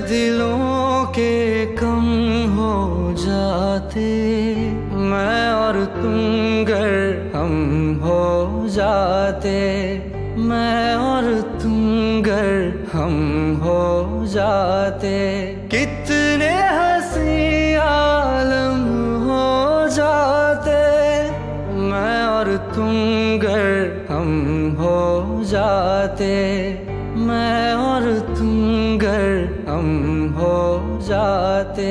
दिलों के कम हो जाते, मैं और तुम गर हम हो जाते, मैं और तुम गर हम हो जाते, कितने हंसी आलम हो जाते, मैं और तुम गर हम हो जाते, मैं और तुम गर हम हो जाते।